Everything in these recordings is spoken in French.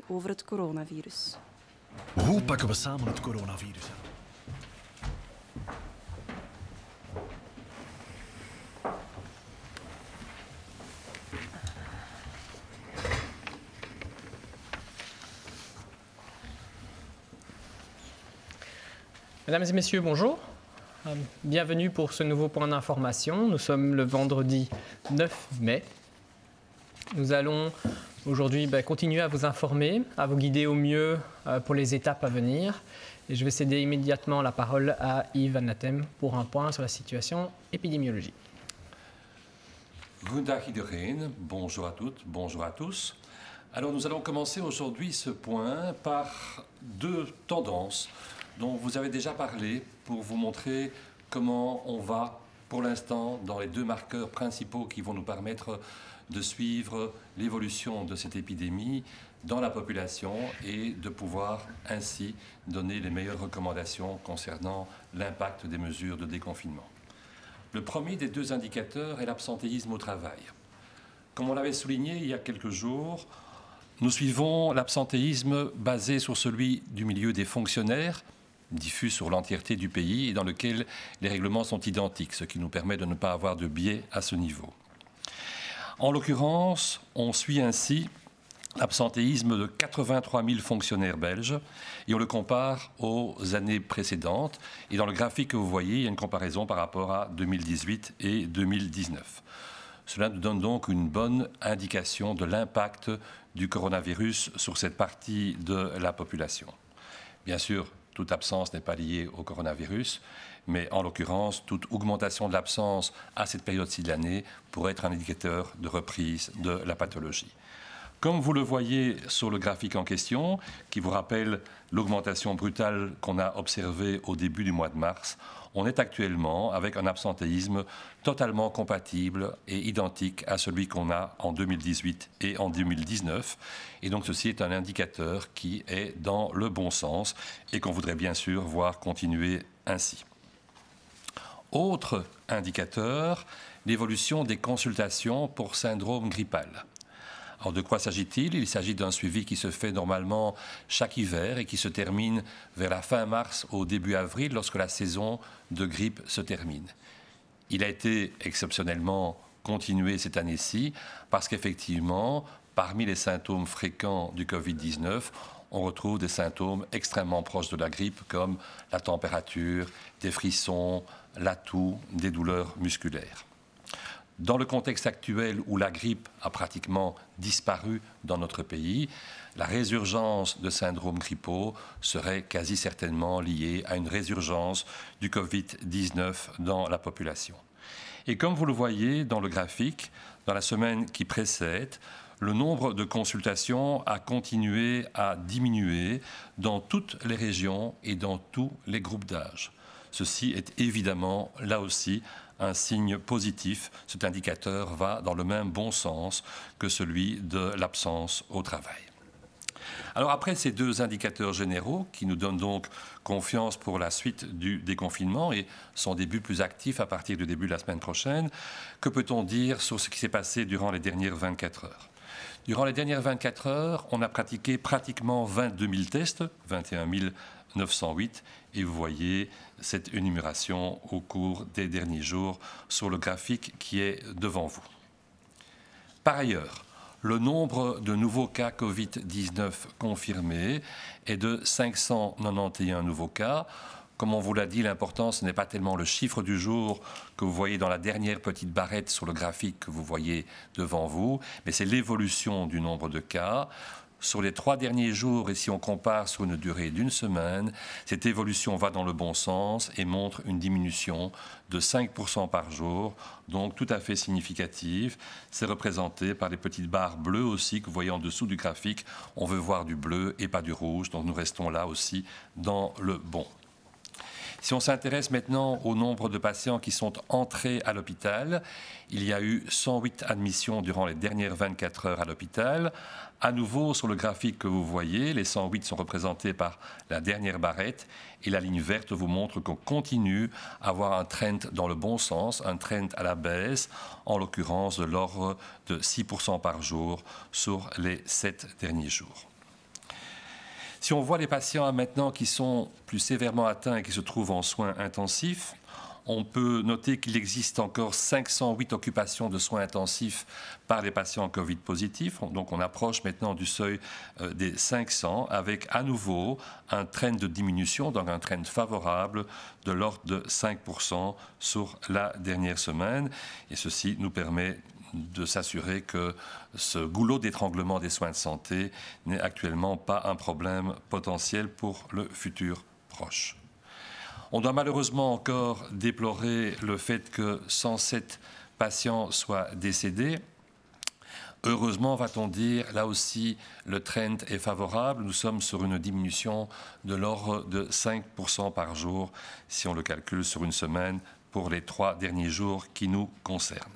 over het coronavirus. Hoe pakken we samen het coronavirus aan? Mesdames et messieurs, bonjour. Bienvenue pour ce nouveau point d'information. Nous sommes le vendredi 9 mai. Nous allons aujourd'hui continuer à vous informer, à vous guider au mieux pour les étapes à venir. Et je vais céder immédiatement la parole à Yves Van Natem pour un point sur la situation épidémiologique. Goedendag iedereen, bonjour à toutes, bonjour à tous. Alors nous allons commencer aujourd'hui ce point par deux tendances dont vous avez déjà parlé pour vous montrer comment on va pour l'instant dans les deux marqueurs principaux qui vont nous permettre de suivre l'évolution de cette épidémie dans la population et de pouvoir ainsi donner les meilleures recommandations concernant l'impact des mesures de déconfinement. Le premier des deux indicateurs est l'absentéisme au travail. Comme on l'avait souligné il y a quelques jours, nous suivons l'absentéisme basé sur celui du milieu des fonctionnaires, diffus sur l'entièreté du pays et dans lequel les règlements sont identiques, ce qui nous permet de ne pas avoir de biais à ce niveau. En l'occurrence, on suit ainsi l'absentéisme de 83 000 fonctionnaires belges et on le compare aux années précédentes. Et dans le graphique que vous voyez, il y a une comparaison par rapport à 2018 et 2019. Cela nous donne donc une bonne indication de l'impact du coronavirus sur cette partie de la population. Bien sûr, toute absence n'est pas liée au coronavirus, mais en l'occurrence, toute augmentation de l'absence à cette période-ci de l'année pourrait être un indicateur de reprise de la pathologie. Comme vous le voyez sur le graphique en question, qui vous rappelle l'augmentation brutale qu'on a observée au début du mois de mars, on est actuellement avec un absentéisme totalement compatible et identique à celui qu'on a en 2018 et en 2019. Et donc ceci est un indicateur qui est dans le bon sens et qu'on voudrait bien sûr voir continuer ainsi. Autre indicateur, l'évolution des consultations pour syndrome grippal. Alors de quoi s'agit-il? Il s'agit d'un suivi qui se fait normalement chaque hiver et qui se termine vers la fin mars au début avril lorsque la saison de grippe se termine. Il a été exceptionnellement continué cette année-ci parce qu'effectivement, parmi les symptômes fréquents du Covid-19, on retrouve des symptômes extrêmement proches de la grippe comme la température, des frissons, la toux, des douleurs musculaires. Dans le contexte actuel où la grippe a pratiquement disparu dans notre pays, la résurgence de syndromes grippaux serait quasi certainement liée à une résurgence du Covid-19 dans la population. Et comme vous le voyez dans le graphique, dans la semaine qui précède, le nombre de consultations a continué à diminuer dans toutes les régions et dans tous les groupes d'âge. Ceci est évidemment, là aussi, un signe positif. Cet indicateur va dans le même bon sens que celui de l'absence au travail. Alors après ces deux indicateurs généraux qui nous donnent donc confiance pour la suite du déconfinement et son début plus actif à partir du début de la semaine prochaine, que peut-on dire sur ce qui s'est passé durant les dernières 24 heures? Durant les dernières 24 heures, on a pratiqué pratiquement 22 000 tests, 21 908, et vous voyez cette énumération au cours des derniers jours sur le graphique qui est devant vous. Par ailleurs, le nombre de nouveaux cas Covid-19 confirmés est de 591 nouveaux cas. Comme on vous l'a dit, l'important, ce n'est pas tellement le chiffre du jour que vous voyez dans la dernière petite barrette sur le graphique que vous voyez devant vous, mais c'est l'évolution du nombre de cas. Sur les 3 derniers jours, et si on compare sur une durée d'une semaine, cette évolution va dans le bon sens et montre une diminution de 5% par jour, donc tout à fait significative. C'est représenté par les petites barres bleues aussi que vous voyez en dessous du graphique. On veut voir du bleu et pas du rouge, donc nous restons là aussi dans le bon. Si on s'intéresse maintenant au nombre de patients qui sont entrés à l'hôpital, il y a eu 108 admissions durant les dernières 24 heures à l'hôpital. À nouveau, sur le graphique que vous voyez, les 108 sont représentés par la dernière barrette et la ligne verte vous montre qu'on continue à avoir un trend dans le bon sens, un trend à la baisse, en l'occurrence de l'ordre de 6% par jour sur les 7 derniers jours. Si on voit les patients maintenant qui sont plus sévèrement atteints et qui se trouvent en soins intensifs, on peut noter qu'il existe encore 508 occupations de soins intensifs par les patients Covid positifs. Donc on approche maintenant du seuil des 500 avec à nouveau un trend de diminution, donc un trend favorable de l'ordre de 5% sur la dernière semaine. Et ceci nous permet de s'assurer que ce goulot d'étranglement des soins de santé n'est actuellement pas un problème potentiel pour le futur proche. On doit malheureusement encore déplorer le fait que 107 patients soient décédés. Heureusement, va-t-on dire, là aussi, le trend est favorable. Nous sommes sur une diminution de l'ordre de 5% par jour, si on le calcule sur une semaine, pour les 3 derniers jours qui nous concernent.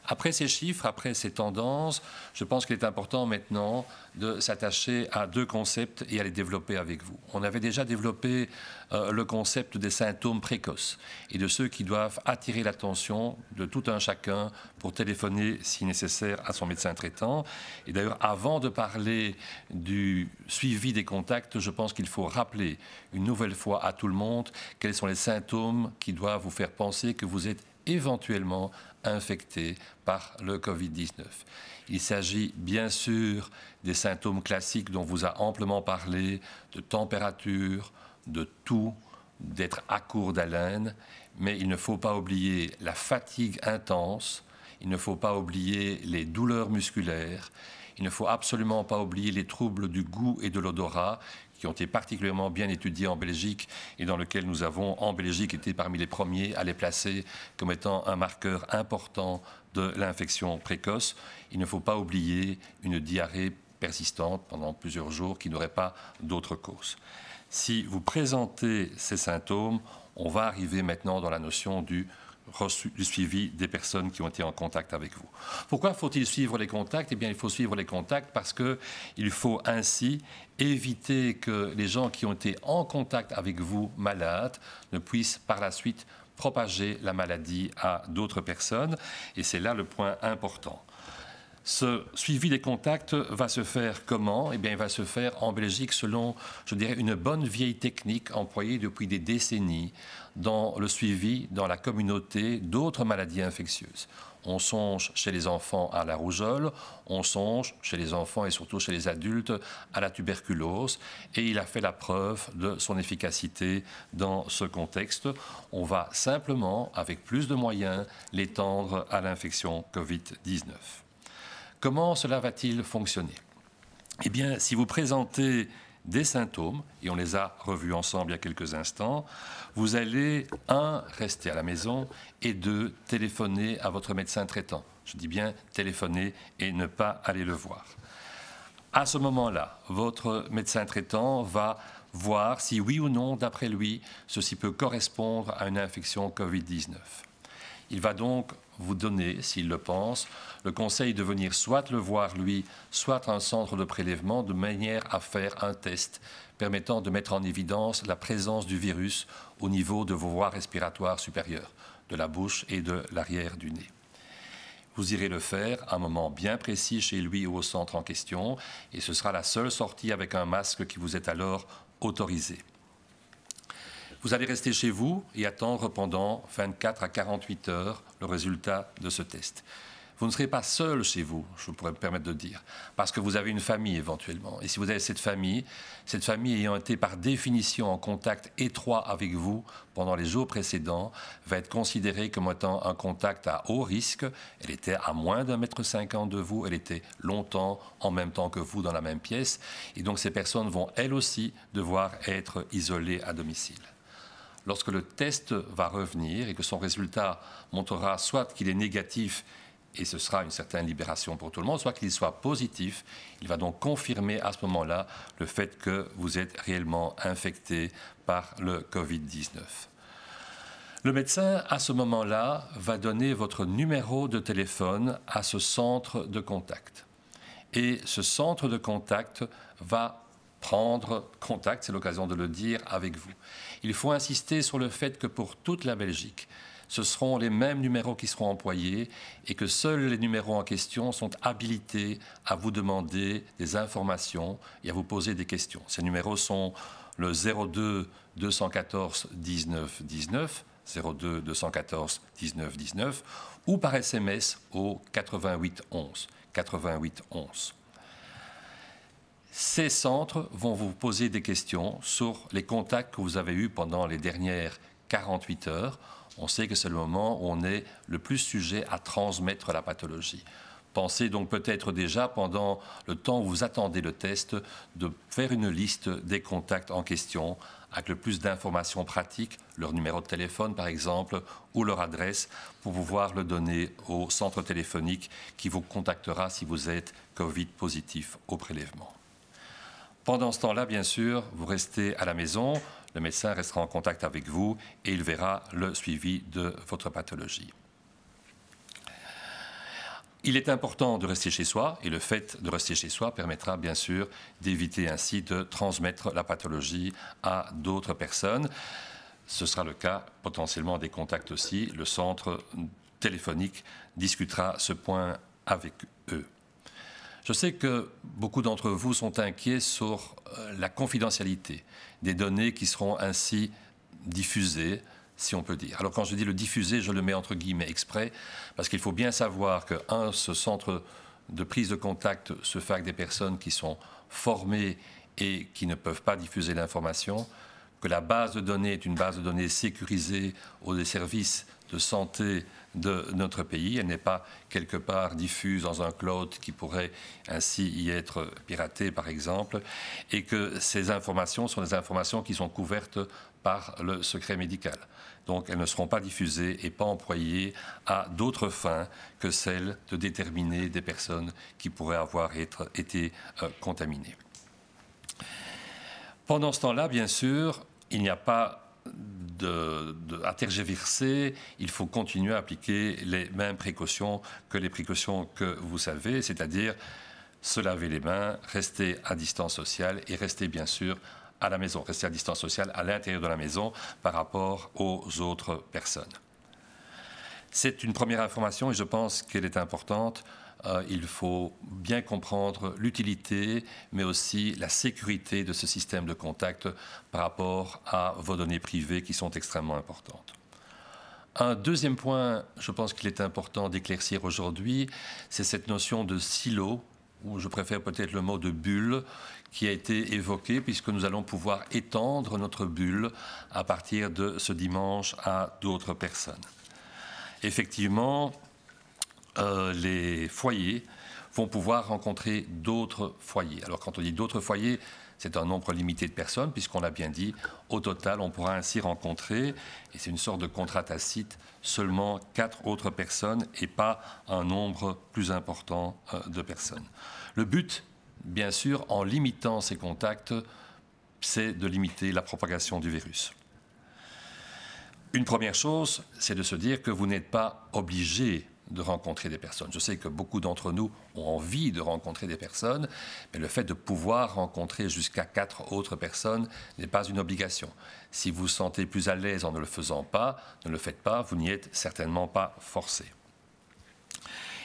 Après ces chiffres, après ces tendances, je pense qu'il est important maintenant de s'attacher à 2 concepts et à les développer avec vous. On avait déjà développé le concept des symptômes précoces et de ceux qui doivent attirer l'attention de tout un chacun pour téléphoner si nécessaire à son médecin traitant. Et d'ailleurs, avant de parler du suivi des contacts, je pense qu'il faut rappeler une nouvelle fois à tout le monde quels sont les symptômes qui doivent vous faire penser que vous êtes éventuellement infectés par le Covid-19. Il s'agit bien sûr des symptômes classiques dont vous a amplement parlé, de température, de toux, d'être à court d'haleine, mais il ne faut pas oublier la fatigue intense, il ne faut pas oublier les douleurs musculaires, il ne faut absolument pas oublier les troubles du goût et de l'odorat qui ont été particulièrement bien étudiés en Belgique et dans lequel nous avons, en Belgique, été parmi les premiers à les placer comme étant un marqueur important de l'infection précoce. Il ne faut pas oublier une diarrhée persistante pendant plusieurs jours qui n'aurait pas d'autre cause. Si vous présentez ces symptômes, on va arriver maintenant dans la notion du suivi des personnes qui ont été en contact avec vous. Pourquoi faut-il suivre les contacts? Eh bien, il faut suivre les contacts parce qu'il faut ainsi éviter que les gens qui ont été en contact avec vous malades ne puissent par la suite propager la maladie à d'autres personnes. Et c'est là le point important. Ce suivi des contacts va se faire comment? Eh bien, il va se faire en Belgique selon, je dirais, une bonne vieille technique employée depuis des décennies dans le suivi dans la communauté d'autres maladies infectieuses. On songe chez les enfants à la rougeole, on songe chez les enfants et surtout chez les adultes à la tuberculose et il a fait la preuve de son efficacité dans ce contexte. On va simplement, avec plus de moyens, l'étendre à l'infection Covid-19. Comment cela va-t-il fonctionner? Eh bien, si vous présentez des symptômes, et on les a revus ensemble il y a quelques instants, vous allez, 1, rester à la maison, et 2, téléphoner à votre médecin traitant. Je dis bien téléphoner et ne pas aller le voir. À ce moment-là, votre médecin traitant va voir si oui ou non, d'après lui, ceci peut correspondre à une infection Covid-19. Il va donc vous donner, s'il le pense, le conseil de venir soit le voir lui, soit un centre de prélèvement de manière à faire un test permettant de mettre en évidence la présence du virus au niveau de vos voies respiratoires supérieures, de la bouche et de l'arrière du nez. Vous irez le faire à un moment bien précis chez lui ou au centre en question et ce sera la seule sortie avec un masque qui vous est alors autorisé. Vous allez rester chez vous et attendre pendant 24 à 48 heures le résultat de ce test. Vous ne serez pas seul chez vous, je pourrais me permettre de dire, parce que vous avez une famille éventuellement. Et si vous avez cette famille ayant été par définition en contact étroit avec vous pendant les jours précédents, va être considérée comme étant un contact à haut risque. Elle était à moins d'1,50 m de vous, elle était longtemps en même temps que vous dans la même pièce. Et donc ces personnes vont elles aussi devoir être isolées à domicile. Lorsque le test va revenir et que son résultat montrera soit qu'il est négatif et ce sera une certaine libération pour tout le monde, soit qu'il soit positif, il va donc confirmer à ce moment-là le fait que vous êtes réellement infecté par le Covid-19. Le médecin, à ce moment-là, va donner votre numéro de téléphone à ce centre de contact. Et ce centre de contact va prendre contact, c'est l'occasion de le dire, avec vous. Il faut insister sur le fait que pour toute la Belgique, ce seront les mêmes numéros qui seront employés et que seuls les numéros en question sont habilités à vous demander des informations et à vous poser des questions. Ces numéros sont le 02 214 19 19, 02 214 19 19, ou par SMS au 88 11. 88 11. Ces centres vont vous poser des questions sur les contacts que vous avez eus pendant les dernières 48 heures. On sait que c'est le moment où on est le plus sujet à transmettre la pathologie. Pensez donc peut-être déjà, pendant le temps où vous attendez le test, de faire une liste des contacts en question avec le plus d'informations pratiques, leur numéro de téléphone par exemple, ou leur adresse, pour pouvoir le donner au centre téléphonique qui vous contactera si vous êtes Covid positif au prélèvement. Pendant ce temps-là, bien sûr, vous restez à la maison, le médecin restera en contact avec vous et il verra le suivi de votre pathologie. Il est important de rester chez soi et le fait de rester chez soi permettra bien sûr d'éviter ainsi de transmettre la pathologie à d'autres personnes. Ce sera le cas potentiellement des contacts aussi. Le centre téléphonique discutera ce point avec eux. Je sais que beaucoup d'entre vous sont inquiets sur la confidentialité des données qui seront ainsi diffusées, si on peut dire. Alors quand je dis le diffuser, je le mets entre guillemets exprès, parce qu'il faut bien savoir que, ce centre de prise de contact se fait avec des personnes qui sont formées et qui ne peuvent pas diffuser l'information, que la base de données est une base de données sécurisée aux services de santé de notre pays. Elle n'est pas quelque part diffuse dans un cloud qui pourrait ainsi y être piraté, par exemple, et que ces informations sont des informations qui sont couvertes par le secret médical. Donc elles ne seront pas diffusées et pas employées à d'autres fins que celles de déterminer des personnes qui pourraient avoir été contaminées. Pendant ce temps-là, bien sûr, il n'y a pas à tergiverser, il faut continuer à appliquer les mêmes précautions que les précautions que vous savez, c'est-à-dire se laver les mains, rester à distance sociale et rester bien sûr à la maison, rester à distance sociale à l'intérieur de la maison par rapport aux autres personnes. C'est une première information et je pense qu'elle est importante. Il faut bien comprendre l'utilité, mais aussi la sécurité de ce système de contact par rapport à vos données privées qui sont extrêmement importantes. Un deuxième point, je pense qu'il est important d'éclaircir aujourd'hui, c'est cette notion de silo, ou je préfère peut-être le mot de bulle, qui a été évoqué, puisque nous allons pouvoir étendre notre bulle à partir de ce dimanche à d'autres personnes. Effectivement, les foyers vont pouvoir rencontrer d'autres foyers. Alors quand on dit d'autres foyers, c'est un nombre limité de personnes, puisqu'on l'a bien dit, au total, on pourra ainsi rencontrer, et c'est une sorte de contrat tacite, seulement 4 autres personnes et pas un nombre plus important de personnes. Le but, bien sûr, en limitant ces contacts, c'est de limiter la propagation du virus. Une première chose, c'est de se dire que vous n'êtes pas obligé de rencontrer des personnes. Je sais que beaucoup d'entre nous ont envie de rencontrer des personnes, mais le fait de pouvoir rencontrer jusqu'à 4 autres personnes n'est pas une obligation. Si vous vous sentez plus à l'aise en ne le faisant pas, ne le faites pas, vous n'y êtes certainement pas forcé.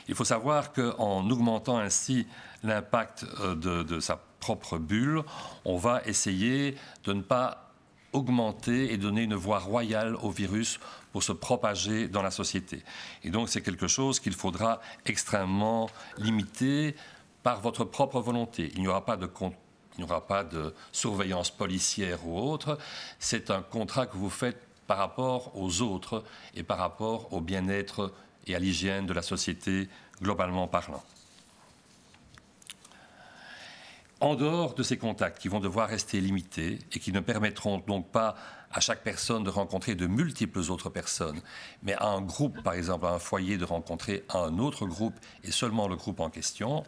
Il faut savoir qu'en augmentant ainsi l'impact de sa propre bulle, on va essayer de ne pas augmenter et donner une voie royale au virus pour se propager dans la société. Et donc c'est quelque chose qu'il faudra extrêmement limiter par votre propre volonté. Il n'y aura pas de surveillance policière ou autre. C'est un contrat que vous faites par rapport aux autres et par rapport au bien-être et à l'hygiène de la société globalement parlant. En dehors de ces contacts qui vont devoir rester limités et qui ne permettront donc pas à chaque personne de rencontrer de multiples autres personnes, mais à un groupe, par exemple à un foyer, de rencontrer un autre groupe et seulement le groupe en question,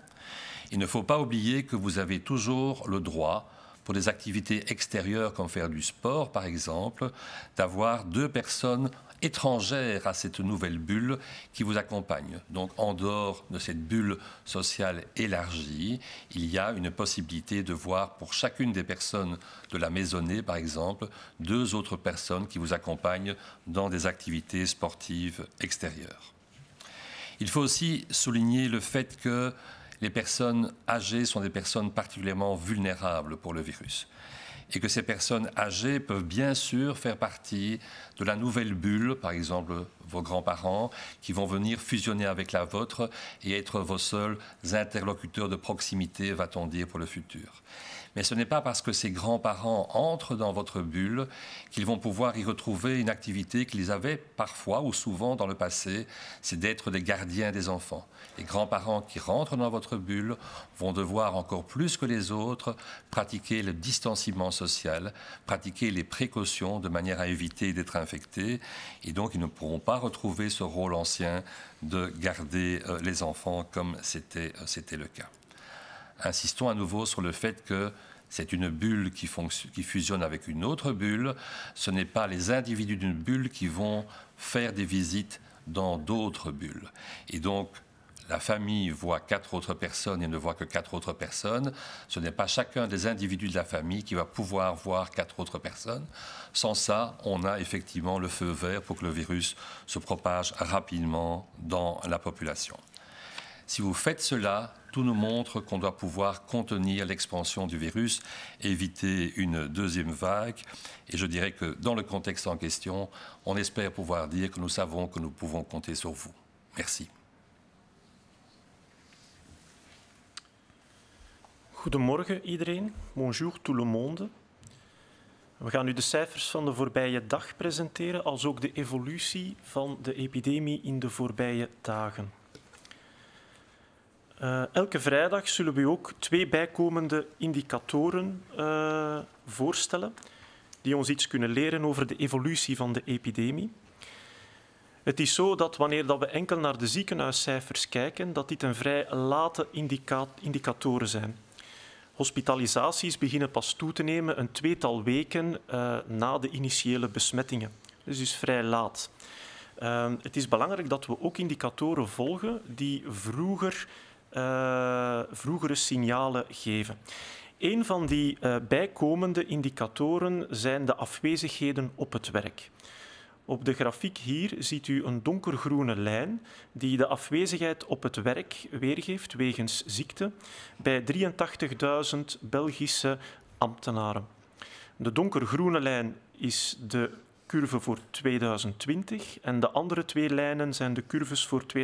il ne faut pas oublier que vous avez toujours le droit, pour des activités extérieures comme faire du sport par exemple, d'avoir 2 personnes étrangère à cette nouvelle bulle qui vous accompagne. Donc en dehors de cette bulle sociale élargie, il y a une possibilité de voir pour chacune des personnes de la maisonnée, par exemple, 2 autres personnes qui vous accompagnent dans des activités sportives extérieures. Il faut aussi souligner le fait que les personnes âgées sont des personnes particulièrement vulnérables pour le virus. Et que ces personnes âgées peuvent bien sûr faire partie de la nouvelle bulle, par exemple vos grands-parents, qui vont venir fusionner avec la vôtre et être vos seuls interlocuteurs de proximité, va-t-on dire, pour le futur. Mais ce n'est pas parce que ces grands-parents entrent dans votre bulle qu'ils vont pouvoir y retrouver une activité qu'ils avaient parfois ou souvent dans le passé, c'est d'être des gardiens des enfants. Les grands-parents qui rentrent dans votre bulle vont devoir encore plus que les autres pratiquer le distanciement social, pratiquer les précautions de manière à éviter d'être infectés et donc ils ne pourront pas retrouver ce rôle ancien de garder les enfants comme c'était le cas. Insistons à nouveau sur le fait que c'est une bulle qui fusionne avec une autre bulle. Ce n'est pas les individus d'une bulle qui vont faire des visites dans d'autres bulles. Et donc, la famille voit 4 autres personnes et ne voit que 4 autres personnes. Ce n'est pas chacun des individus de la famille qui va pouvoir voir 4 autres personnes. Sans ça, on a effectivement le feu vert pour que le virus se propage rapidement dans la population. Si vous faites cela, tout nous montre qu'on doit pouvoir contenir l'expansion du virus, éviter une deuxième vague. Et je dirais que dans le contexte en question, on espère pouvoir dire que nous savons que nous pouvons compter sur vous. Merci. Goedemorgen iedereen. Bonjour tout le monde. We gaan u de cijfers van de voorbije dag presenteren, als ook de evolutie van de epidemie in de voorbije dagen. Elke vrijdag zullen we ook 2 bijkomende indicatoren voorstellen die ons iets kunnen leren over de evolutie van de epidemie. Het is zo dat wanneer we enkel naar de ziekenhuiscijfers kijken, dat dit een vrij late indicatoren zijn. Hospitalisaties beginnen pas toe te nemen een 2-tal weken na de initiële besmettingen. Dus vrij laat. Het is belangrijk dat we ook indicatoren volgen die vroegere signalen geven. Een van die bijkomende indicatoren zijn de afwezigheden op het werk. Op de grafiek hier ziet u een donkergroene lijn die de afwezigheid op het werk weergeeft wegens ziekte bij 83.000 Belgische ambtenaren. De donkergroene lijn is de curve voor 2020 en de andere 2 lijnen zijn de curves voor 2018-19.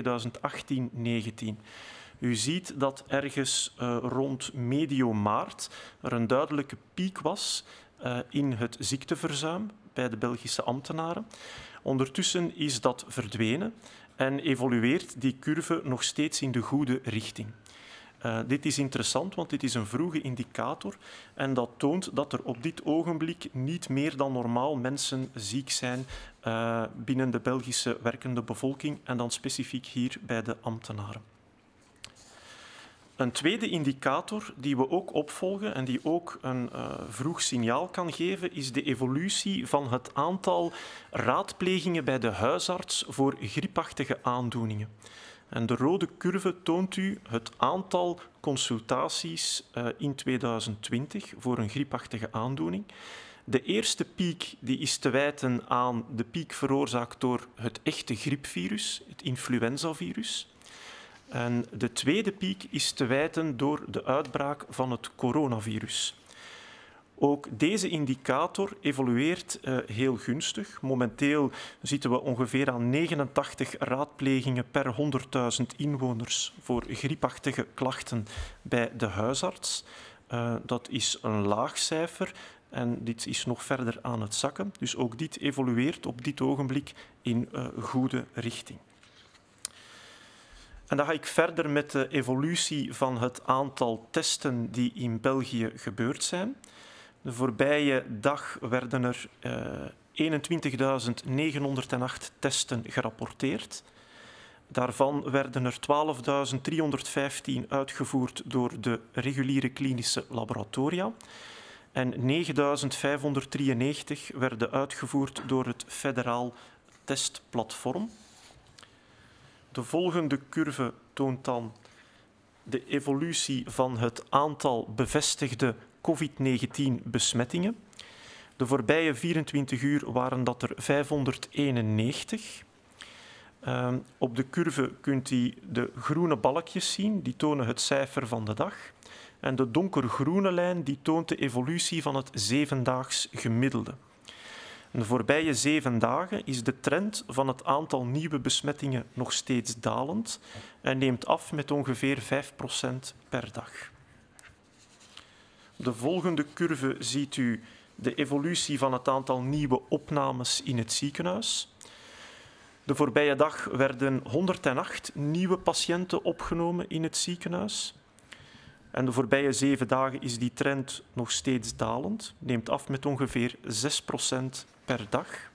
U ziet dat ergens rond medio maart er een duidelijke piek was in het ziekteverzuim bij de Belgische ambtenaren. Ondertussen is dat verdwenen en evolueert die curve nog steeds in de goede richting. Dit is interessant, want dit is een vroege indicator en dat toont dat er op dit ogenblik niet meer dan normaal mensen ziek zijn binnen de Belgische werkende bevolking en dan specifiek hier bij de ambtenaren. Een tweede indicator die we ook opvolgen en die ook een vroeg signaal kan geven, is de evolutie van het aantal raadplegingen bij de huisarts voor griepachtige aandoeningen. En de rode curve toont u het aantal consultaties in 2020 voor een griepachtige aandoening. De eerste piek die is te wijten aan de piek veroorzaakt door het echte griepvirus, het influenzavirus. En de tweede piek is te wijten door de uitbraak van het coronavirus. Ook deze indicator evolueert heel gunstig. Momenteel zitten we ongeveer aan 89 raadplegingen per 100.000 inwoners voor griepachtige klachten bij de huisarts. Dat is een laag cijfer en dit is nog verder aan het zakken. Dus ook dit evolueert op dit ogenblik in goede richting. En dan ga ik verder met de evolutie van het aantal testen die in België gebeurd zijn. De voorbije dag werden er 21.908 testen gerapporteerd. Daarvan werden er 12.315 uitgevoerd door de reguliere klinische laboratoria en 9.593 werden uitgevoerd door het federaal testplatform. De volgende curve toont dan de evolutie van het aantal bevestigde COVID-19-besmettingen. De voorbije 24 uur waren dat er 591. Op de curve kunt u de groene balkjes zien, die tonen het cijfer van de dag. En de donkergroene lijn die toont de evolutie van het 7-daags gemiddelde. In de voorbije 7 dagen is de trend van het aantal nieuwe besmettingen nog steeds dalend en neemt af met ongeveer 5% per dag. Op de volgende curve ziet u de evolutie van het aantal nieuwe opnames in het ziekenhuis. De voorbije dag werden 108 nieuwe patiënten opgenomen in het ziekenhuis. En de voorbije 7 dagen is die trend nog steeds dalend, neemt af met ongeveer 6% per dag.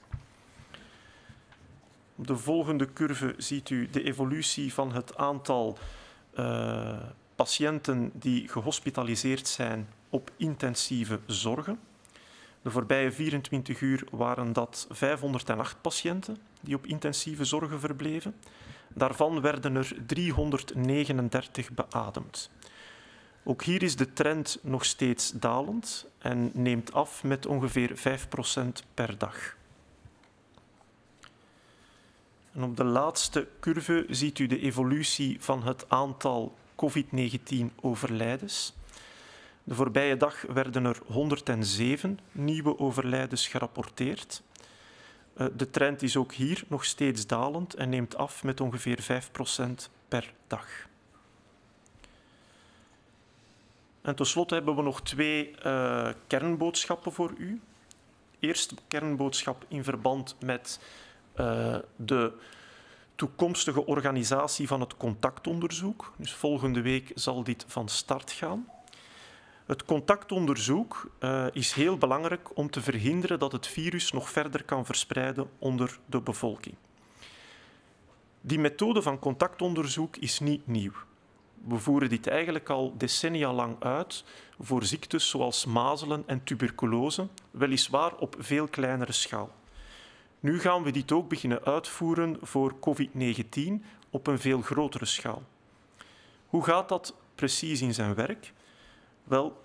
Op de volgende curve ziet u de evolutie van het aantal patiënten die gehospitaliseerd zijn op intensieve zorgen. De voorbije 24 uur waren dat 508 patiënten die op intensieve zorgen verbleven. Daarvan werden er 339 beademd. Ook hier is de trend nog steeds dalend en neemt af met ongeveer 5% per dag. En op de laatste curve ziet u de evolutie van het aantal COVID-19-overlijdens. De voorbije dag werden er 107 nieuwe overlijdens gerapporteerd. De trend is ook hier nog steeds dalend en neemt af met ongeveer 5% per dag. En tenslotte hebben we nog 2 kernboodschappen voor u. Eerste kernboodschap in verband met de toekomstige organisatie van het contactonderzoek. Dus volgende week zal dit van start gaan. Het contactonderzoek is heel belangrijk om te verhinderen dat het virus nog verder kan verspreiden onder de bevolking. Die methode van contactonderzoek is niet nieuw. We voeren dit eigenlijk al decennia lang uit voor ziektes zoals mazelen en tuberculose, weliswaar op veel kleinere schaal. Nu gaan we dit ook beginnen uitvoeren voor COVID-19 op een veel grotere schaal. Hoe gaat dat precies in zijn werk? Wel,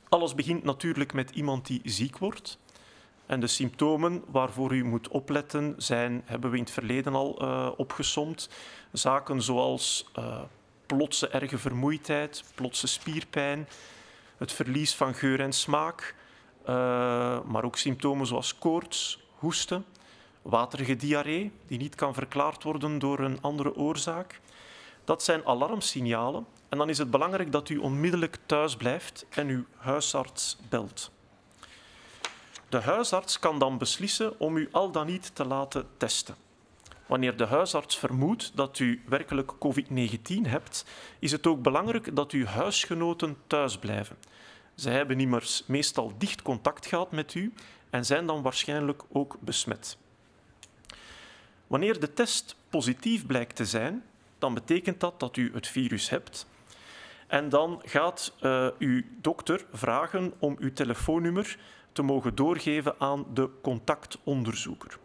alles begint natuurlijk met iemand die ziek wordt. En de symptomen waarvoor u moet opletten hebben we in het verleden al opgesomd. Zaken zoals plotse erge vermoeidheid, plotse spierpijn, het verlies van geur en smaak, maar ook symptomen zoals koorts, hoesten, waterige diarree, die niet kan verklaard worden door een andere oorzaak. Dat zijn alarmsignalen en dan is het belangrijk dat u onmiddellijk thuis blijft en uw huisarts belt. De huisarts kan dan beslissen om u al dan niet te laten testen. Wanneer de huisarts vermoedt dat u werkelijk COVID-19 hebt, is het ook belangrijk dat uw huisgenoten thuis blijven. Zij hebben immers meestal dicht contact gehad met u en zijn dan waarschijnlijk ook besmet. Wanneer de test positief blijkt te zijn, dan betekent dat dat u het virus hebt. En dan gaat uw dokter vragen om uw telefoonnummer te mogen doorgeven aan de contactonderzoeker.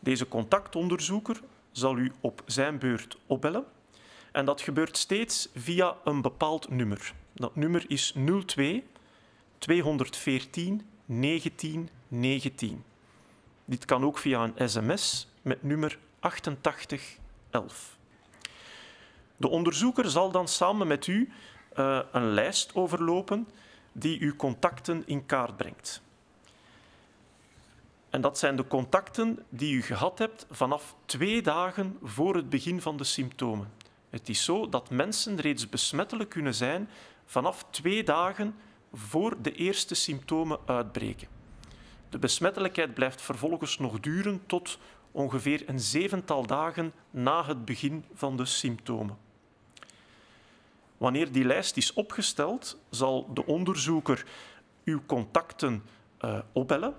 Deze contactonderzoeker zal u op zijn beurt opbellen en dat gebeurt steeds via een bepaald nummer. Dat nummer is 02 214 19 19. Dit kan ook via een sms met nummer 8811. De onderzoeker zal dan samen met u een lijst overlopen die uw contacten in kaart brengt. En dat zijn de contacten die u gehad hebt vanaf 2 dagen voor het begin van de symptomen. Het is zo dat mensen reeds besmettelijk kunnen zijn vanaf 2 dagen voor de eerste symptomen uitbreken. De besmettelijkheid blijft vervolgens nog duren tot ongeveer een 7-tal dagen na het begin van de symptomen. Wanneer die lijst is opgesteld, zal de onderzoeker uw contacten opbellen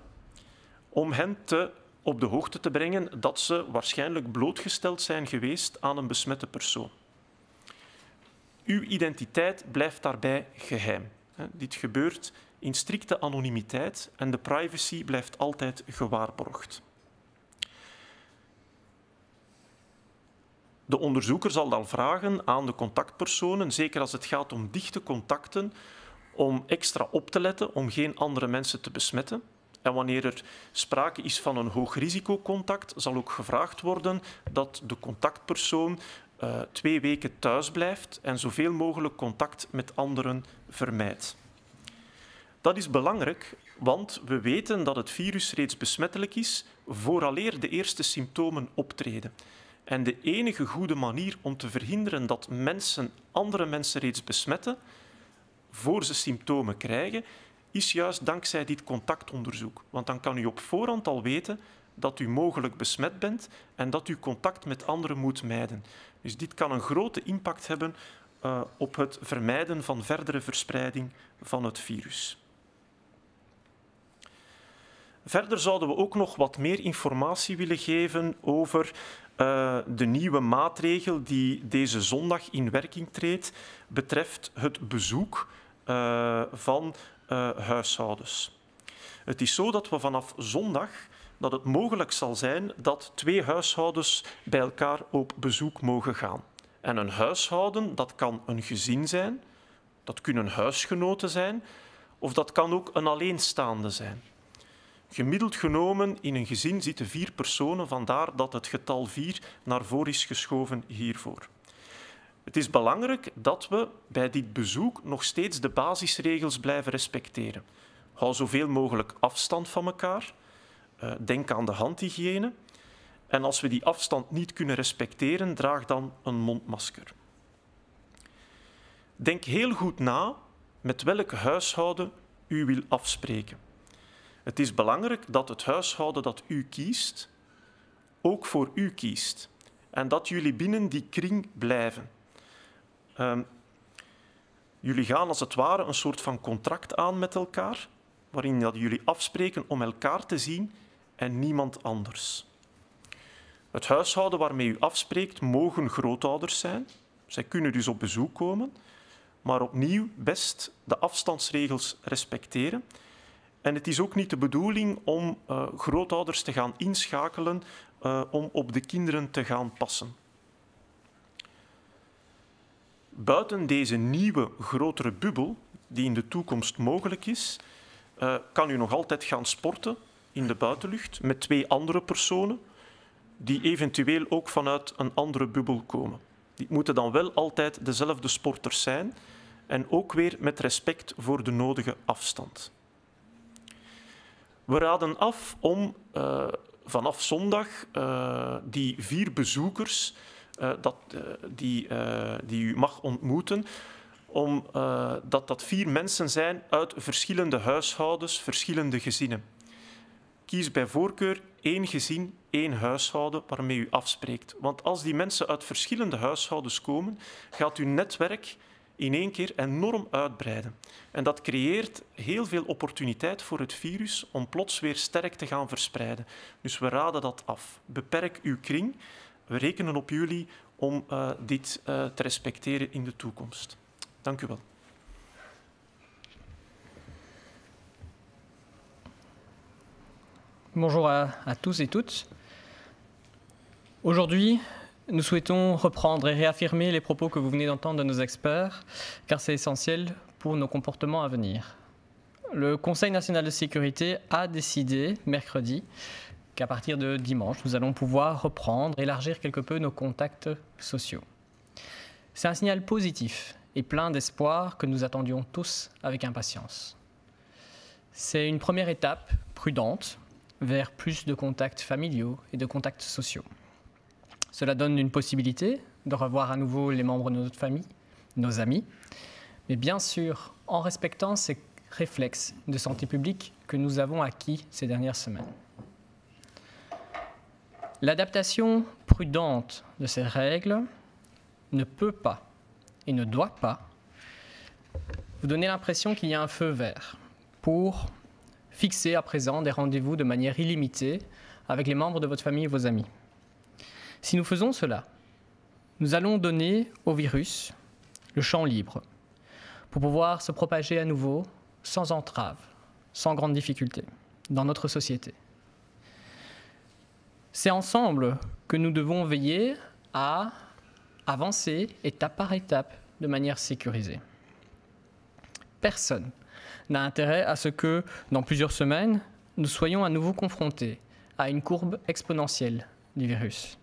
om hen op de hoogte te brengen dat ze waarschijnlijk blootgesteld zijn geweest aan een besmette persoon. Uw identiteit blijft daarbij geheim. Dit gebeurt in strikte anonimiteit en de privacy blijft altijd gewaarborgd. De onderzoeker zal dan vragen aan de contactpersonen, zeker als het gaat om dichte contacten, om extra op te letten om geen andere mensen te besmetten. En wanneer er sprake is van een hoog risicocontact, zal ook gevraagd worden dat de contactpersoon 2 weken thuis blijft en zoveel mogelijk contact met anderen vermijdt. Dat is belangrijk, want we weten dat het virus reeds besmettelijk is vooraleer de eerste symptomen optreden. En de enige goede manier om te verhinderen dat andere mensen reeds besmetten, voor ze symptomen krijgen, is juist dankzij dit contactonderzoek. Want dan kan u op voorhand al weten dat u mogelijk besmet bent en dat u contact met anderen moet mijden. Dus dit kan een grote impact hebben op het vermijden van verdere verspreiding van het virus. Verder zouden we ook nog wat meer informatie willen geven over de nieuwe maatregel die deze zondag in werking treedt, betreft het bezoek van huishoudens. Het is zo dat we vanaf zondag dat het mogelijk zal zijn dat 2 huishoudens bij elkaar op bezoek mogen gaan. En een huishouden, dat kan een gezin zijn, dat kunnen huisgenoten zijn, of dat kan ook een alleenstaande zijn. Gemiddeld genomen in een gezin zitten 4 personen, vandaar dat het getal 4 naar voren is geschoven hiervoor. Het is belangrijk dat we bij dit bezoek nog steeds de basisregels blijven respecteren. Hou zoveel mogelijk afstand van elkaar. Denk aan de handhygiëne. En als we die afstand niet kunnen respecteren, draag dan een mondmasker. Denk heel goed na met welk huishouden u wil afspreken. Het is belangrijk dat het huishouden dat u kiest, ook voor u kiest. En dat jullie binnen die kring blijven. Jullie gaan als het ware een soort van contract aan met elkaar, waarin dat jullie afspreken om elkaar te zien en niemand anders. Het huishouden waarmee u afspreekt mogen grootouders zijn. Zij kunnen dus op bezoek komen, maar opnieuw best de afstandsregels respecteren. En het is ook niet de bedoeling om grootouders te gaan inschakelen om op de kinderen te gaan passen. Buiten deze nieuwe, grotere bubbel, die in de toekomst mogelijk is, kan u nog altijd gaan sporten in de buitenlucht met 2 andere personen die eventueel ook vanuit een andere bubbel komen. Die moeten dan wel altijd dezelfde sporters zijn en ook weer met respect voor de nodige afstand. We raden af om vanaf zondag die 4 bezoekers die u mag ontmoeten, dat 4 mensen zijn uit verschillende huishoudens, verschillende gezinnen. Kies bij voorkeur 1 gezin, 1 huishouden waarmee u afspreekt. Want als die mensen uit verschillende huishoudens komen, gaat uw netwerk in één keer enorm uitbreiden. En dat creëert heel veel opportuniteit voor het virus om plots weer sterk te gaan verspreiden. Dus we raden dat af. Beperk uw kring. We rekenen op jullie om dit te respecteren in de toekomst. Dank u wel. Bonjour à tous et toutes. Aujourd'hui, nous souhaitons reprendre et réaffirmer les propos que vous venez d'entendre de nos experts, car c'est essentiel pour nos comportements à venir. Le Conseil national de sécurité a décidé, mercredi, qu'à partir de dimanche, nous allons pouvoir reprendre, élargir quelque peu nos contacts sociaux. C'est un signal positif et plein d'espoir que nous attendions tous avec impatience. C'est une première étape prudente vers plus de contacts familiaux et de contacts sociaux. Cela donne une possibilité de revoir à nouveau les membres de notre famille, nos amis, mais bien sûr en respectant ces réflexes de santé publique que nous avons acquis ces dernières semaines. L'adaptation prudente de ces règles ne peut pas et ne doit pas vous donner l'impression qu'il y a un feu vert pour fixer à présent des rendez-vous de manière illimitée avec les membres de votre famille et vos amis. Si nous faisons cela, nous allons donner au virus le champ libre pour pouvoir se propager à nouveau sans entrave, sans grande difficulté dans notre société. C'est ensemble que nous devons veiller à avancer étape par étape de manière sécurisée. Personne n'a intérêt à ce que, dans plusieurs semaines, nous soyons à nouveau confrontés à une courbe exponentielle du virus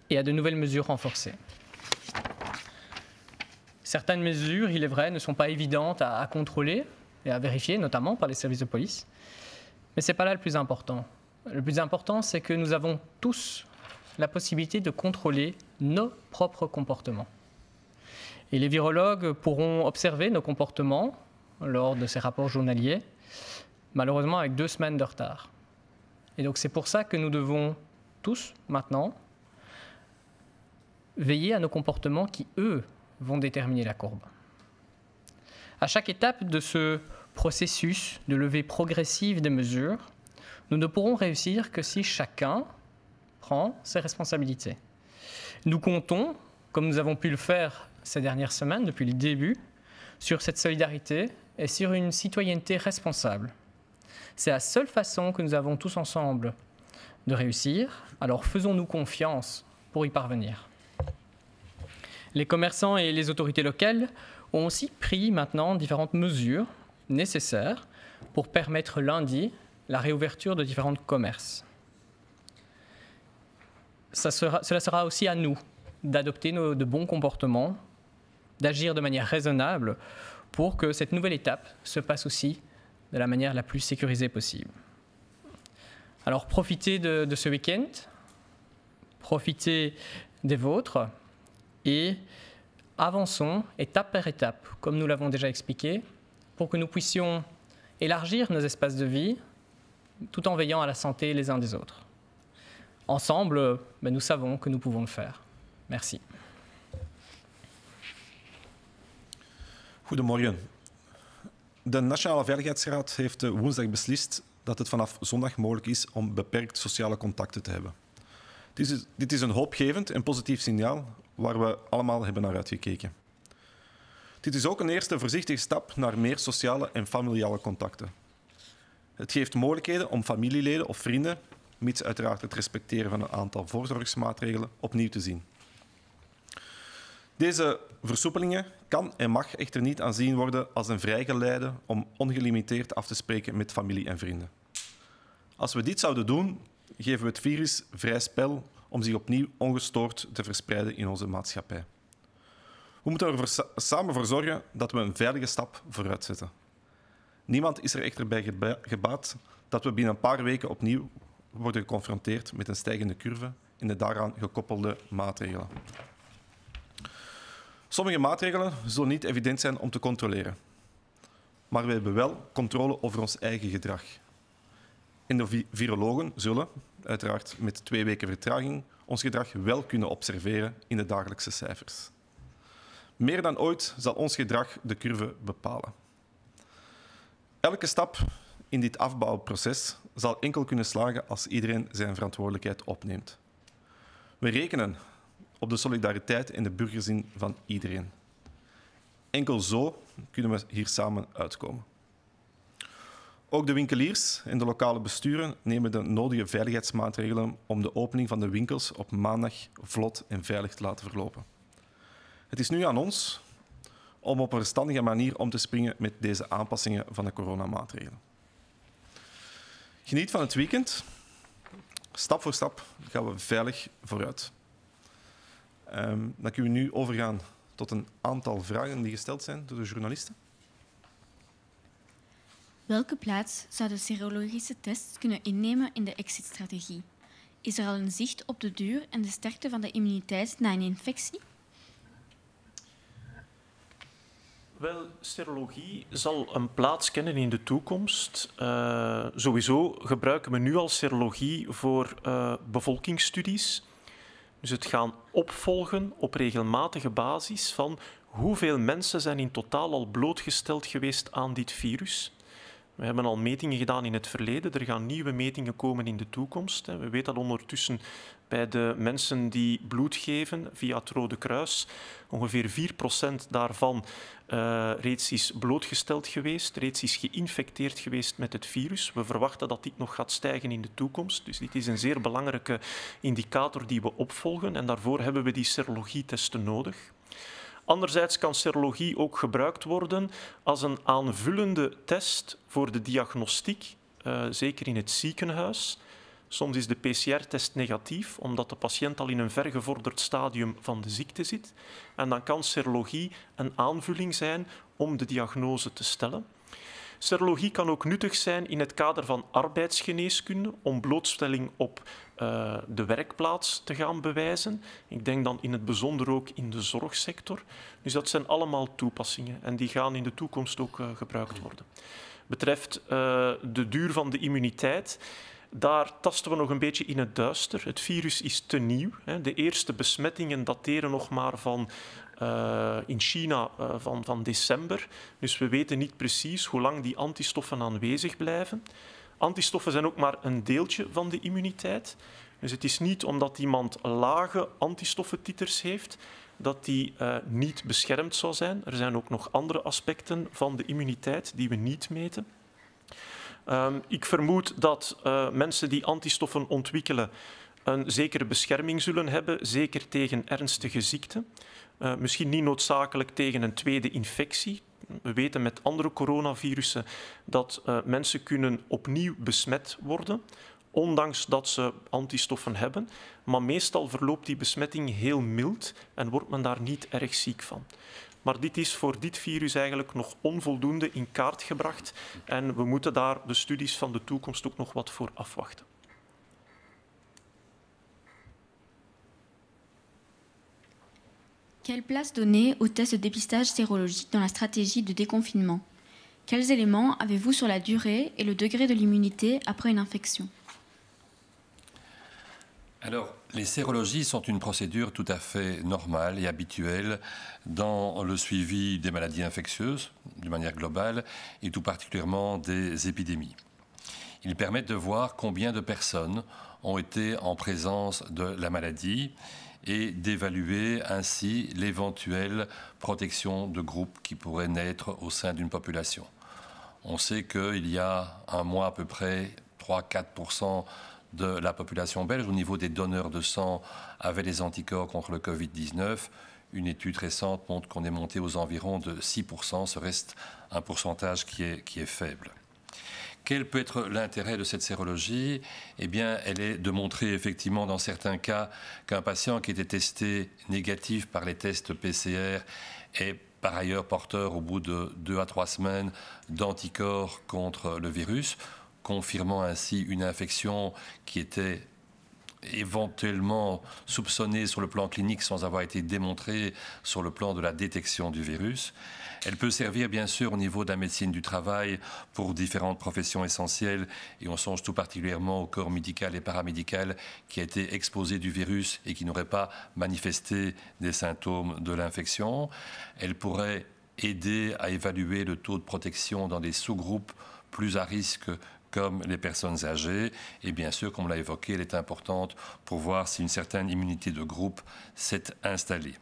et à de nouvelles mesures renforcées. Certaines mesures, il est vrai, ne sont pas évidentes à contrôler et à vérifier, notamment par les services de police. Mais ce n'est pas là le plus important. Le plus important, c'est que nous avons tous la possibilité de contrôler nos propres comportements. Et les virologues pourront observer nos comportements lors de ces rapports journaliers, malheureusement avec 2 semaines de retard. Et donc c'est pour ça que nous devons tous, maintenant, veiller à nos comportements qui, eux, vont déterminer la courbe. À chaque étape de ce processus de levée progressive des mesures, nous ne pourrons réussir que si chacun prend ses responsabilités. Nous comptons, comme nous avons pu le faire ces dernières semaines, depuis le début, sur cette solidarité et sur une citoyenneté responsable. C'est la seule façon que nous avons tous ensemble de réussir, alors faisons-nous confiance pour y parvenir. Les commerçants et les autorités locales ont aussi pris maintenant différentes mesures nécessaires pour permettre lundi la réouverture de différents commerces. Cela sera aussi à nous d'adopter de bons comportements, d'agir de manière raisonnable pour que cette nouvelle étape se passe aussi de la manière la plus sécurisée possible. Alors profitez de ce week-end, profitez des vôtres et avançons étape par étape, comme nous l'avons déjà expliqué, pour que nous puissions élargir nos espaces de vie tout en veillant à la santé les uns des autres. Ensemble, nous savons que nous pouvons le faire. Merci. Goedemorgen. De Nationale Veiligheidsraad heeft woensdag beslist dat het vanaf zondag mogelijk is om beperkt sociale contacten te hebben. Dit is een hoopgevend en positief signaal waar we allemaal hebben naar uitgekeken. Dit is ook een eerste voorzichtige stap naar meer sociale en familiale contacten. Het geeft mogelijkheden om familieleden of vrienden, mits uiteraard het respecteren van een aantal voorzorgsmaatregelen, opnieuw te zien. Deze versoepelingen kan en mag echter niet aanzien worden als een vrijgeleide om ongelimiteerd af te spreken met familie en vrienden. Als we dit zouden doen, geven we het virus vrij spel om zich opnieuw ongestoord te verspreiden in onze maatschappij. We moeten er samen voor zorgen dat we een veilige stap vooruit zetten. Niemand is er echter bij gebaat dat we binnen een paar weken opnieuw worden geconfronteerd met een stijgende curve en de daaraan gekoppelde maatregelen. Sommige maatregelen zullen niet evident zijn om te controleren. Maar we hebben wel controle over ons eigen gedrag. En de virologen zullen, uiteraard met 2 weken vertraging, ons gedrag wel kunnen observeren in de dagelijkse cijfers. Meer dan ooit zal ons gedrag de curve bepalen. Elke stap in dit afbouwproces zal enkel kunnen slagen als iedereen zijn verantwoordelijkheid opneemt. We rekenen op de solidariteit en de burgerzin van iedereen. Enkel zo kunnen we hier samen uitkomen. Ook de winkeliers en de lokale besturen nemen de nodige veiligheidsmaatregelen om de opening van de winkels op maandag vlot en veilig te laten verlopen. Het is nu aan ons om op een verstandige manier om te springen met deze aanpassingen van de coronamaatregelen. Geniet van het weekend. Stap voor stap gaan we veilig vooruit. Dan kunnen we nu overgaan tot een aantal vragen die gesteld zijn door de journalisten. Welke plaats zou de serologische test kunnen innemen in de exit-strategie? Is er al een zicht op de duur en de sterkte van de immuniteit na een infectie? Wel, serologie zal een plaats kennen in de toekomst. Sowieso gebruiken we nu al serologie voor bevolkingsstudies. Dus het gaan opvolgen op regelmatige basis van hoeveel mensen zijn in totaal al blootgesteld geweest aan dit virus. We hebben al metingen gedaan in het verleden. Er gaan nieuwe metingen komen in de toekomst. We weten dat ondertussen Bij de mensen die bloed geven via het Rode Kruis, ongeveer 4% daarvan reeds is blootgesteld geweest, reeds is geïnfecteerd geweest met het virus. We verwachten dat dit nog gaat stijgen in de toekomst. Dus dit is een zeer belangrijke indicator die we opvolgen en daarvoor hebben we die serologietesten nodig. Anderzijds kan serologie ook gebruikt worden als een aanvullende test voor de diagnostiek, zeker in het ziekenhuis. Soms is de PCR-test negatief, omdat de patiënt al in een vergevorderd stadium van de ziekte zit. En dan kan serologie een aanvulling zijn om de diagnose te stellen. Serologie kan ook nuttig zijn in het kader van arbeidsgeneeskunde, om blootstelling op de werkplaats te gaan bewijzen. Ik denk dan in het bijzonder ook in de zorgsector. Dus dat zijn allemaal toepassingen en die gaan in de toekomst ook gebruikt worden. Betreft de duur van de immuniteit, daar tasten we nog een beetje in het duister. Het virus is te nieuw. De eerste besmettingen dateren nog maar van in China van december. Dus we weten niet precies hoe lang die antistoffen aanwezig blijven. Antistoffen zijn ook maar een deeltje van de immuniteit. Dus het is niet omdat iemand lage antistoffentiters heeft dat die niet beschermd zou zijn. Er zijn ook nog andere aspecten van de immuniteit die we niet meten. Ik vermoed dat mensen die antistoffen ontwikkelen een zekere bescherming zullen hebben, zeker tegen ernstige ziekten. Misschien niet noodzakelijk tegen een tweede infectie. We weten met andere coronavirussen dat mensen kunnen opnieuw besmet worden, ondanks dat ze antistoffen hebben. Maar meestal verloopt die besmetting heel mild en wordt men daar niet erg ziek van. Maar dit is voor dit virus eigenlijk nog onvoldoende in kaart gebracht en we moeten daar de studies van de toekomst ook nog wat voor afwachten. Quelle place donner aux tests de dépistage sérologique dans la stratégie de déconfinement? Quels éléments avez-vous sur la durée et le degré de l'immunité après une infection? Alors, les sérologies sont une procédure tout à fait normale et habituelle dans le suivi des maladies infectieuses, de manière globale, et tout particulièrement des épidémies. Ils permettent de voir combien de personnes ont été en présence de la maladie et d'évaluer ainsi l'éventuelle protection de groupe qui pourrait naître au sein d'une population. On sait qu'il y a un mois à peu près 3-4% de la population belge au niveau des donneurs de sang avait des anticorps contre le Covid-19. Une étude récente montre qu'on est monté aux environs de 6%, ce reste un pourcentage qui est faible. Quel peut être l'intérêt de cette sérologie? Eh bien, elle est de montrer effectivement dans certains cas qu'un patient qui était testé négatif par les tests PCR est par ailleurs porteur au bout de 2 à 3 semaines d'anticorps contre le virus, confirmant ainsi une infection qui était éventuellement soupçonnée sur le plan clinique sans avoir été démontrée sur le plan de la détection du virus. Elle peut servir bien sûr au niveau de la médecine du travail pour différentes professions essentielles et on songe tout particulièrement au corps médical et paramédical qui a été exposé du virus et qui n'aurait pas manifesté des symptômes de l'infection. Elle pourrait aider à évaluer le taux de protection dans des sous-groupes plus à risque comme les personnes âgées. Et bien sûr, comme on l'a évoqué, elle est importante pour voir si une certaine immunité de groupe s'est installée.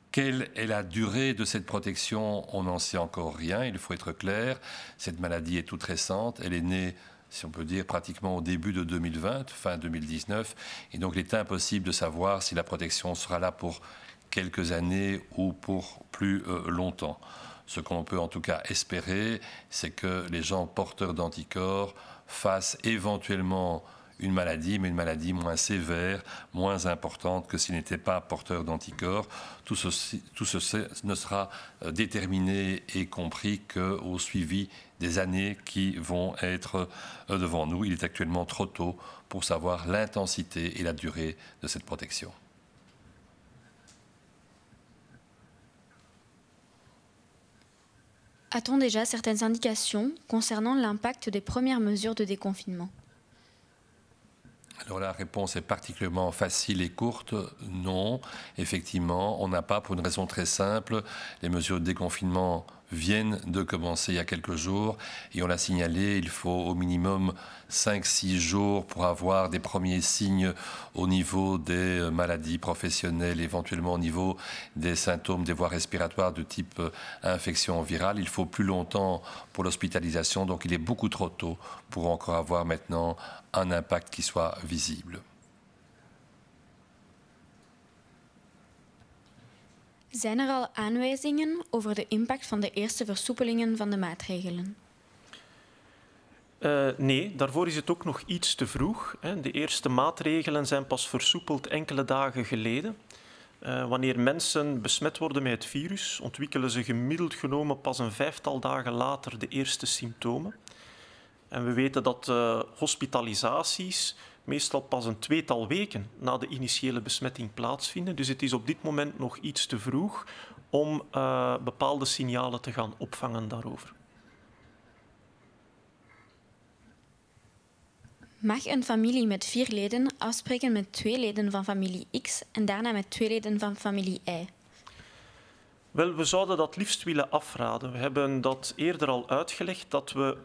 Quelle est la durée de cette protection? On n'en sait encore rien, il faut être clair. Cette maladie est toute récente, elle est née, si on peut dire, pratiquement au début de 2020, fin 2019. Et donc, il est impossible de savoir si la protection sera là pour quelques années ou pour plus longtemps. Ce qu'on peut en tout cas espérer, c'est que les gens porteurs d'anticorps fassent éventuellement une maladie, mais une maladie moins sévère, moins importante que s'ils n'étaient pas porteurs d'anticorps. Tout ceci ne sera déterminé et compris qu'au suivi des années qui vont être devant nous. Il est actuellement trop tôt pour savoir l'intensité et la durée de cette protection. A-t-on déjà certaines indications concernant l'impact des premières mesures de déconfinement? Alors la réponse est particulièrement facile et courte. Non, effectivement, on n'a pas, pour une raison très simple, les mesures de déconfinement viennent de commencer il y a quelques jours. Et on l'a signalé, il faut au minimum 5-6 jours pour avoir des premiers signes au niveau des maladies professionnelles, éventuellement au niveau des symptômes des voies respiratoires de type infection virale. Il faut plus longtemps pour l'hospitalisation, donc il est beaucoup trop tôt pour encore avoir maintenant un impact qui soit visible. Zijn er al aanwijzingen over de impact van de eerste versoepelingen van de maatregelen? Nee, daarvoor is het ook nog iets te vroeg. De eerste maatregelen zijn pas versoepeld enkele dagen geleden. Wanneer mensen besmet worden met het virus, ontwikkelen ze gemiddeld genomen pas een 5-tal dagen later de eerste symptomen. En we weten dat hospitalisaties meestal pas een 2-tal weken na de initiële besmetting plaatsvinden. Dus het is op dit moment nog iets te vroeg om bepaalde signalen te gaan opvangen daarover. Mag een familie met 4 leden afspreken met 2 leden van familie X en daarna met 2 leden van familie Y? Wel, we zouden dat liefst willen afraden. We hebben dat eerder al uitgelegd, dat we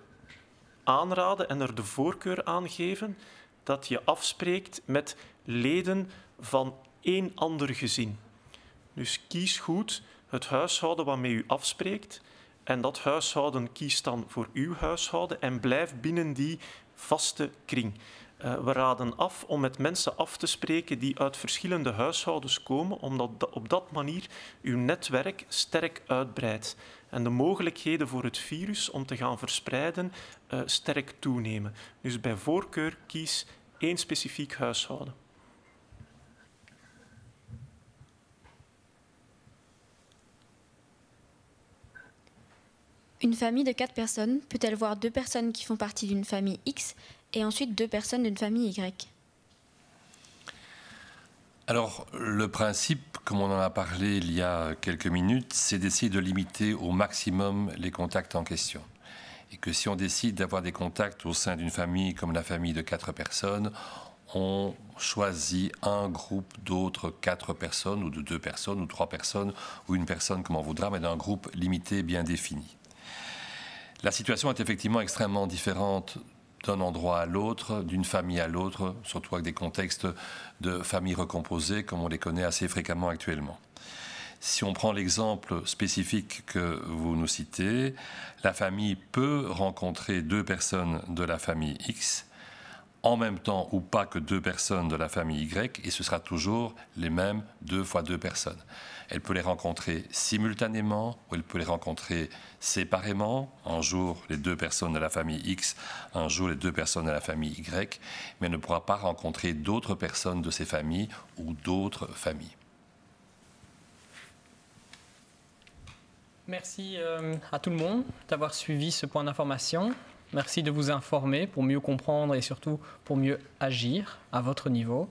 aanraden en er de voorkeur aan geven dat je afspreekt met leden van 1 ander gezin. Dus kies goed het huishouden waarmee u afspreekt en dat huishouden kiest dan voor uw huishouden en blijf binnen die vaste kring. We raden af om met mensen af te spreken die uit verschillende huishoudens komen, omdat op dat manier uw netwerk sterk uitbreidt en de mogelijkheden voor het virus om te gaan verspreiden sterk toenemen. Dus bij voorkeur kies 1 specifiek huishouden. Une famille de 4 personnes peut-elle voir 2 personnes qui font partie d'une famille X et ensuite 2 personnes d'une famille Y? Alors, le principe, comme on en a parlé il y a quelques minutes, c'est d'essayer de limiter au maximum les contacts en question. Et que si on décide d'avoir des contacts au sein d'une famille comme la famille de 4 personnes, on choisit un groupe d'autres 4 personnes, ou de 2 personnes, ou 3 personnes, ou une personne, comme on voudra, mais d'un groupe limité, bien défini. La situation est effectivement extrêmement différente d'un endroit à l'autre, d'une famille à l'autre, surtout avec des contextes de familles recomposées, comme on les connaît assez fréquemment actuellement. Si on prend l'exemple spécifique que vous nous citez, la famille peut rencontrer 2 personnes de la famille X, en même temps ou pas que 2 personnes de la famille Y, et ce sera toujours les mêmes 2 fois 2 personnes. Elle peut les rencontrer simultanément ou elle peut les rencontrer séparément. Un jour, les 2 personnes de la famille X, un jour, les 2 personnes de la famille Y, mais elle ne pourra pas rencontrer d'autres personnes de ces familles ou d'autres familles. Merci à tout le monde d'avoir suivi ce point d'information. Merci de vous informer pour mieux comprendre et surtout pour mieux agir à votre niveau.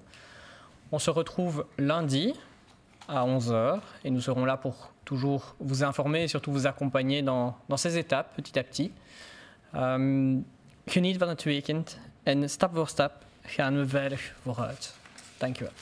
On se retrouve lundi à 11 h et nous serons là pour toujours vous informer et surtout vous accompagner dans ces étapes petit à petit. Geniet van het weekend en stap voor stap gaan we veilig vooruit. Dank u wel.